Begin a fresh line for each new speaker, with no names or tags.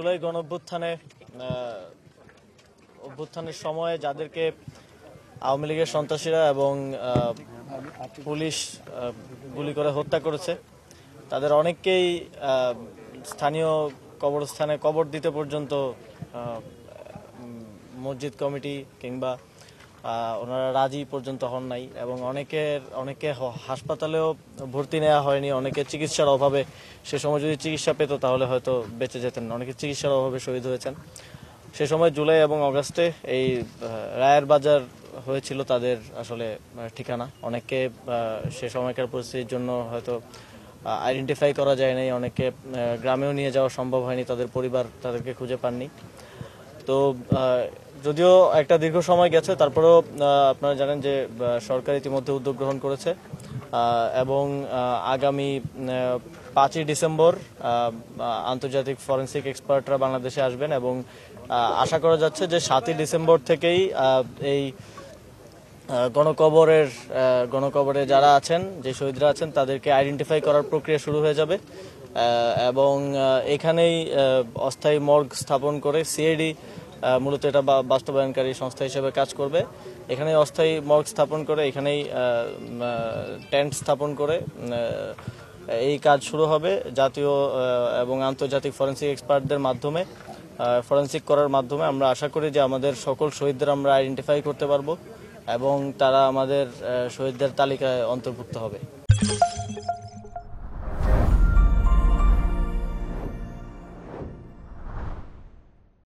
জুলাই অভ্যুত্থানের সময় যাদেরকে আওয়ামী লীগের সন্ত্রাসীরা এবং পুলিশ গুলি করে হত্যা করেছে তাদের অনেককেই স্থানীয় কবরস্থানে কবর দিতে পর্যন্ত মসজিদ কমিটি কিংবা ওনারা রাজি পর্যন্ত হন নাই এবং অনেকে হাসপাতালেও ভর্তি নেওয়া হয়নি। অনেকে চিকিৎসার অভাবে, সে সময় যদি চিকিৎসা পেত তাহলে হয়তো বেঁচে যেতেন। অনেকে চিকিৎসার অভাবে শহীদ হয়েছেন। সে সময় জুলাই এবং অগাস্টে এই রায়ের বাজার হয়েছিল তাদের আসলে ঠিকানা। অনেককে সে সময়কার পরিস্থিতির জন্য হয়তো আইডেন্টিফাই করা যায় নাই, অনেকে গ্রামেও নিয়ে যাওয়া সম্ভব হয়নি, তাদের পরিবার তাদেরকে খুঁজে পাননি। তো যদিও একটা দীর্ঘ সময় গেছে, তারপরেও আপনারা জানেন যে সরকার ইতিমধ্যে উদ্যোগ গ্রহণ করেছে এবং আগামী 5ই ডিসেম্বর আন্তর্জাতিক ফরেনসিক এক্সপার্টরা বাংলাদেশে আসবেন এবং আশা করা যাচ্ছে যে 7ই ডিসেম্বর থেকেই এই গণকবরে যারা আছেন, যে শহীদরা আছেন, তাদেরকে আইডেন্টিফাই করার প্রক্রিয়া শুরু হয়ে যাবে এবং এখানেই অস্থায়ী মর্গ স্থাপন করে সিআইডি মূলত এটা বাস্তবায়নকারী সংস্থা হিসেবে কাজ করবে। এখানে অস্থায়ী মর্গ স্থাপন করে, এখানেই টেন্ট স্থাপন করে এই কাজ শুরু হবে। জাতীয় এবং আন্তর্জাতিক ফরেনসিক এক্সপার্টদের মাধ্যমে ফরেনসিক করার মাধ্যমে আমরা আশা করি যে আমাদের সকল শহীদদের আমরা আইডেন্টিফাই করতে পারবো এবং তারা আমাদের শহীদদের তালিকায় অন্তর্ভুক্ত হবে।